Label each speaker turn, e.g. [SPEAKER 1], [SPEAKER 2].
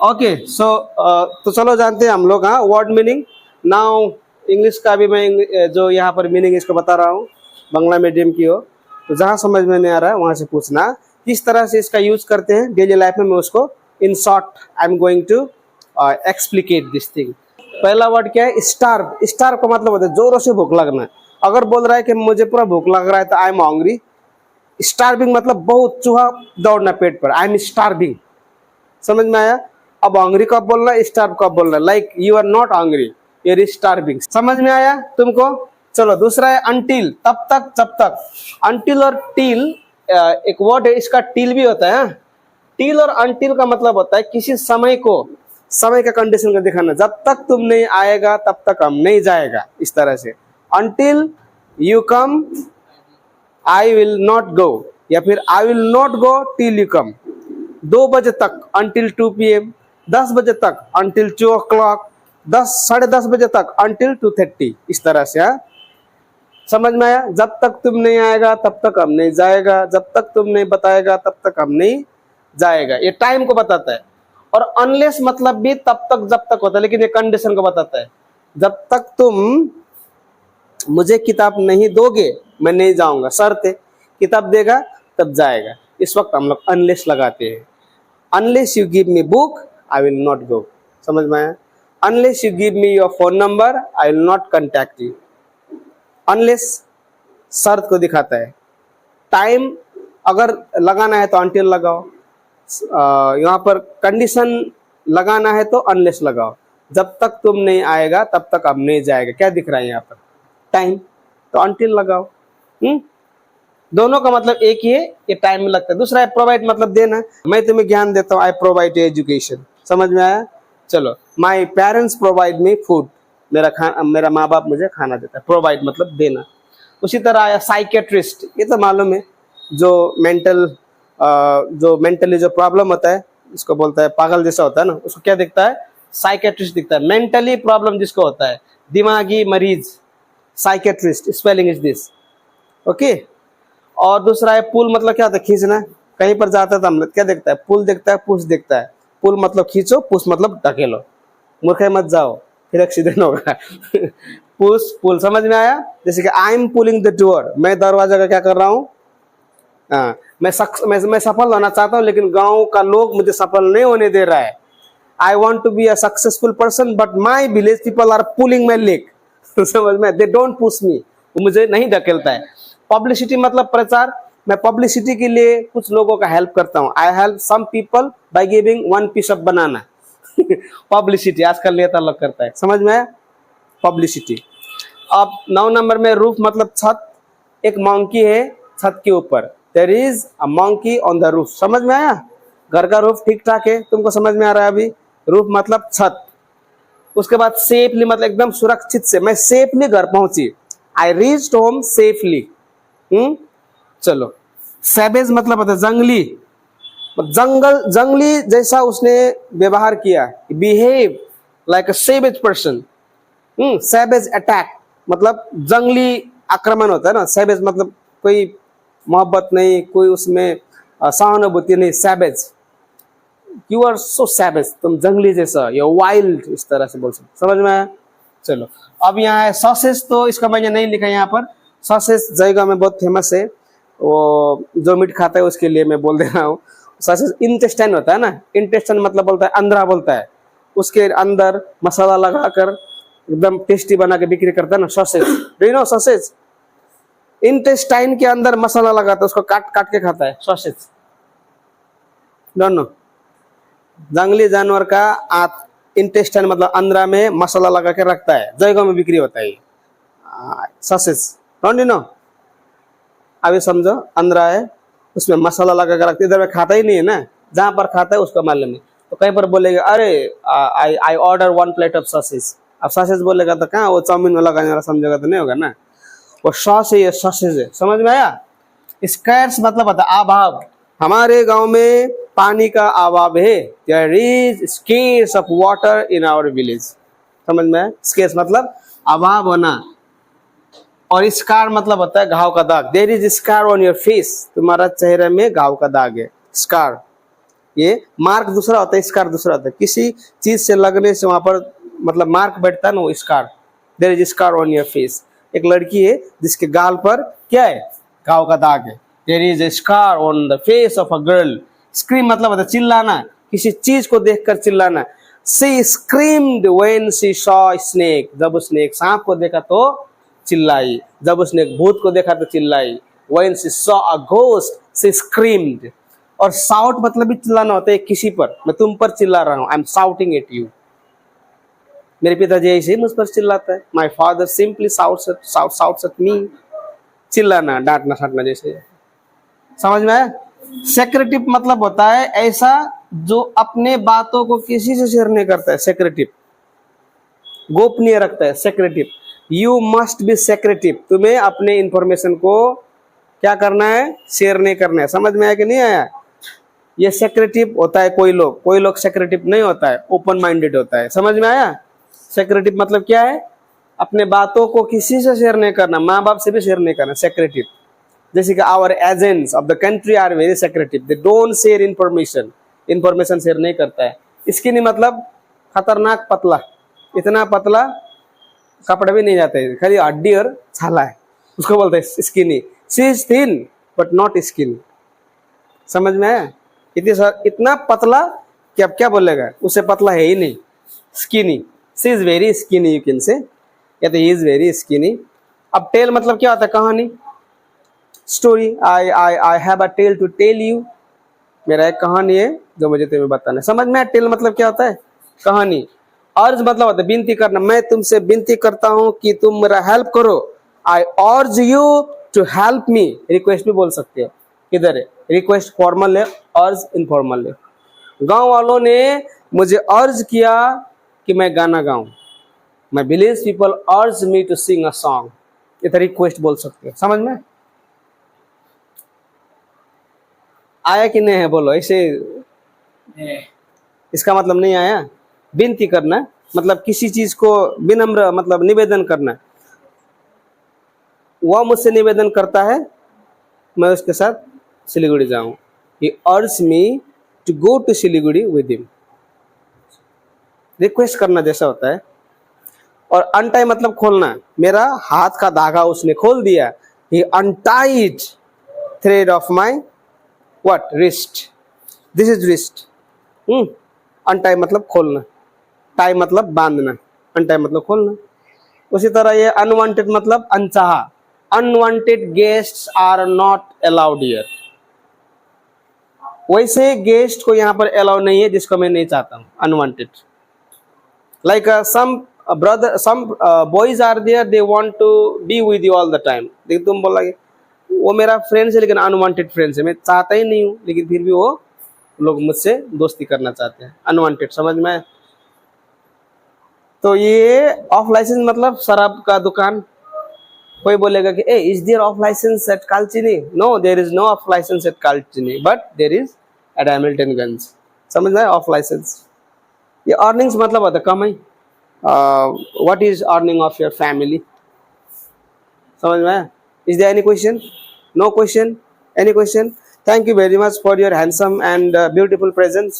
[SPEAKER 1] Okay so तो चलो जानते हैं हम लोग हाँ वर्ड मीनिंग नाउ। इंग्लिश का भी मैं जो यहाँ पर मीनिंग इसको बता रहा हूँ, बांग्ला मीडियम की हो तो जहाँ समझ में नहीं आ रहा है वहाँ से पूछना किस तरह से इसका यूज करते हैं डेली लाइफ में। मैं उसको in short I am going to explicate this thing. पहला वर्ड क्या है? स्टार्व। स्टार्व का मतलब होता है जोरों से भूख लगना। अगर बोल रहा है कि मुझे पूरा भूख लग रहा है तो आई एम हंग्री। स्टार्विंग मतलब बहुत चूहा दौड़ना पेट पर, आई एम स्टार्विंग। समझ में आया? अब हंग्री कब बोलना है, स्टार्व कब बोलना है। Like you are not hungry, you are starving. समझ में आया तुमको? चलो दूसरा है अनटिल, तब तक जब तक। अनटिल और टिल एक वर्ड है, इसका टिल भी होता है। टिल और अनटिल का मतलब होता है किसी समय को, समय का कंडीशन का दिखाना। जब तक तुम नहीं आएगा तब तक हम नहीं जाएगा, इस तरह से। Until you come I will not go, या फिर I will not go till you come. 2 बजे तक अनटिल 2 PM, 10 बजे तक अनटिल 2 o'clock, 10 साढ़े 10 बजे तक अनटिल 2:30, इस तरह से। हाँ समझ में आया? जब तक तुम नहीं आएगा तब तक हम नहीं जाएगा, जब तक तुम नहीं बताएगा तब तक हम नहीं जाएगा, ये टाइम को बताता है। और अनलेस मतलब भी तब तक जब तक होता है, लेकिन ये कंडीशन को बताता है। जब तक तुम मुझे किताब नहीं दोगे मैं नहीं जाऊंगा, शर्त है। किताब देगा तब जाएगा। इस वक्त हम लोग अनलेस लगाते हैं। Unless you give me book I will not go. समझ में आया? Unless you give me your phone number I will not contact you. Unless शर्त को दिखाता है। टाइम अगर लगाना है तो अनटिल लगाओ, यहाँ पर कंडीशन लगाना है तो अनलेस लगाओ। जब तक तुम नहीं आएगा तब तक हम नहीं जाएगा। क्या दिख रहा है यहाँ पर? टाइम, तो अनटिल लगाओ। दोनों का मतलब एक ही है, ये टाइम में लगता है। दूसरा है प्रोवाइड, मतलब देना। मैं तुम्हें ज्ञान देता हूँ, आई प्रोवाइड एजुकेशन। समझ में आया? चलो, my parents provide me food, मेरा माँ बाप मुझे खाना देता है। प्रोवाइड मतलब देना। उसी तरह आया साइकेट्रिस्ट, ये तो मालूम है, जो मेंटली जो प्रॉब्लम होता है इसको बोलता है, पागल जैसा होता है ना, उसको क्या दिखता है? साइकेट्रिस्ट दिखता है। मेंटली प्रॉब्लम जिसको होता है, दिमागी मरीज, psychiatrist. Spelling is this, okay. और दूसरा है पुल, मतलब क्या होता है? खींचना। कहीं पर जाता है तो हम क्या देखता है? पुल देखता है, पुश देखता है। पुल मतलब खींचो, पुश मतलब ढकेलो। मूर्खे मत जाओ, फिर एक्सीडेंट होगा। पुश पुल, समझ में आया? जैसे कि I am pulling the door, मैं दरवाजा का क्या कर रहा हूँ? हाँ, मैं सफल होना चाहता हूँ लेकिन गांव का लोग मुझे सफल नहीं होने दे रहा है। I want to be a successful person but my village people are pulling my leg. समझ में? दे डोंट पुश मी, वो मुझे नहीं धकेलता है। पब्लिसिटी मतलब प्रचार। मैं पब्लिसिटी के लिए कुछ लोगों का हेल्प करता हूँ। I help some people by giving 1 piece of banana. Publicity आजकल नेता लोग करता है। समझ में? पब्लिसिटी। अब 9 नंबर में रूफ मतलब छत। एक मंकी है छत के ऊपर, there is a monkey on the roof. समझ में आया? घर का रूफ ठीक ठाक है, तुमको समझ में आ रहा है अभी? रूफ मतलब छत। उसके बाद सेफली मतलब एकदम सुरक्षित से, मैं सेफली घर पहुंची। I reached home safely. चलो, सैवेज मतलब होता है जंगली। जंगली जैसा उसने व्यवहार किया, बिहेव लाइक अ सैवेज पर्सन। सैवेज अटैक मतलब जंगली आक्रमण होता है ना। सैवेज मतलब कोई मोहब्बत नहीं, कोई उसमें सहानुभूति नहीं। Savage, you are so savage, तुम जंगली जैसा, यू वाइल्ड, इस तरह से बोल सकते। समझ में आया? चलो, अब यहाँ है सॉसेज, तो इसका मैंने नहीं लिखा यहाँ पर। सॉसेज जयगा में बहुत फेमस है, वो जो मीट खाता है उसके लिए मैं बोल दे रहा हूँ। सॉसेज इंटेस्टाइन होता है ना, इंटेस्टाइन मतलब बोलता है अंदर बोलता है। उसके अंदर मसाला लगाकर एकदम टेस्टी बना के बिक्री करता है ना, sausage. Do you know sausage? Intestine के अंदर मसाला लगाता है, उसको काट काट के खाता है, सॉसेज। दोनों जंगली जानवर का इंटेस्टाइन मतलब अंदर में मसाला लगा के रखता है, जयगांव में बिक्री होता है सॉसेज। Don't you know? अभी समझो, अंदर है उसमें मसाला लगा के रखते, इधर में खाता ही नहीं है ना, जहां पर खाता है उसका मालूम नहीं। तो कहीं पर बोलेगा अरे I order 1 plate of sausage. अब सॉसेज बोलेगा तो कहाँ वो चाउमीन में लगाने वाला समझेगा तो नहीं होगा ना। वो सॉस है, ये सॉसेज है। समझ में आया? स्कैर्स मतलब होता है अभाव। हमारे गांव में पानी का अभाव है। There is scarce of water in our village. समझ में? स्केर्स मतलब अभाव होना। और स्कार मतलब होता है घाव का दाग। There is scar on your face, तुम्हारा चेहरे में घाव का दाग है, स्कार। ये मार्क दूसरा होता है, स्कार दूसरा होता है। किसी चीज से लगने से वहां पर मतलब मार्क बैठता है ना, वो scar. There is scar on your face. एक लड़की है जिसके गाल पर क्या है, घाव का दाग है। There is a scar on the face of a girl. Scream मतलब होता है चिल्लाना, किसी चीज को देखकर चिल्लाना। She screamed when she saw snake. जब उसने एक सांप को देखा तो चिल्लाई, जब उसने एक भूत को देखा तो चिल्लाई। When she saw a ghost she screamed. और साउट मतलब भी चिल्लाना होता है किसी पर, मैं तुम पर चिल्ला रहा हूं, I am shouting at you. मेरे पिताजी ऐसे ही मुझ पर चिल्लाता है, my father simply shouts at me. चिल्लाना, डांटना साटना जैसे। समझ में आया? सेक्रेटिव मतलब होता है ऐसा जो अपने बातों को किसी से शेयर नहीं करता है, सेक्रेटिव। गोपनीय रखता है, secretive. You must be secretive. तुम्हें अपने इंफॉर्मेशन को क्या करना है, शेयर नहीं करना है। समझ में आया कि नहीं आया? ये सेक्रेटिव होता है कोई लोग सेक्रेटिव नहीं होता है, ओपन माइंडेड होता है। समझ में आया? सेक्रेटिव मतलब क्या है, अपने बातों को किसी से शेयर नहीं करना, माँ बाप से भी शेयर नहीं करना, सेक्रेटिव। जैसे कि our agents of the country are very secretive, they don't share information share नहीं करता है। स्किनी मतलब खतरनाक पतला, इतना पतला कपड़े भी नहीं जाते, खाली हड्डी और छाला है, उसको बोलते हैं skinny. She is thin but not skinny. समझ में आया? इतना पतला कि अब क्या बोलेगा, उससे पतला है ही नहीं, skinny. She is very skinny, you can say, या तो ही इज वेरी स्किनी। अब टेल मतलब क्या होता है, कहानी, story. I have a tale to tell you. मेरा एक कहानी है जो मुझे तुम्हें बताना है। समझ में? टेल मतलब क्या होता है, कहानी। अर्ज मतलब होता है विनती करना, मैं तुमसे विनती करता हूं कि तुम मेरा हेल्प करो। I urge you to help me. Request भी बोल सकते हो। किधर है रिक्वेस्ट, फॉर्मल है, अर्ज इनफॉर्मल है। गांव वालों ने मुझे अर्ज किया कि मैं गाना गाऊं। My village people urge me to sing a song. इधर रिक्वेस्ट बोल सकते हो। समझ में आया कि नहीं है? बोलो ऐसे। इसका मतलब नहीं आया? विनती करना मतलब किसी चीज को विनम्र मतलब निवेदन करना। वह मुझसे निवेदन करता है मैं उसके साथ सिलीगुड़ी जाऊं। He urge me to go to Siliguri with him. Request करना जैसा होता है। और अनटाई मतलब खोलना, मेरा हाथ का धागा उसने खोल दिया। He untied thread of my what, wrist. This is wrist. Untie मतलब खोलना, टाई मतलब बांधना, अनटाई मतलब खोलना। उसी तरह ये अनवांटेड मतलब अनचाहा। Unwanted guests are not allowed here. वैसे गेस्ट को यहाँ पर अलाउ नहीं है जिसको मैं नहीं चाहता हूँ, unwanted. Like some brother, some boys are there, they want to be with you all the time. लेकिन तुम बोलोगे वो मेरा फ्रेंड्स है लेकिन अनवांटेड फ्रेंड्स है, मैं चाहता ही नहीं हूँ, लेकिन फिर भी वो लोग मुझसे दोस्ती करना चाहते हैं, अनवांटेड। समझ में? तो ये ऑफ लाइसेंस मतलब शराब का दुकान। कोई बोलेगा कि a is there off licence at Kalchini? No, there is no off licence at Kalchini, but there is at Hamiltonganj. समझ में? Of licence. ये अर्निंग्स मतलब होता है कमाई। What is earning of your family? समझ में? Is there any question? No question? Any question? Thank you very much for your handsome and beautiful presence.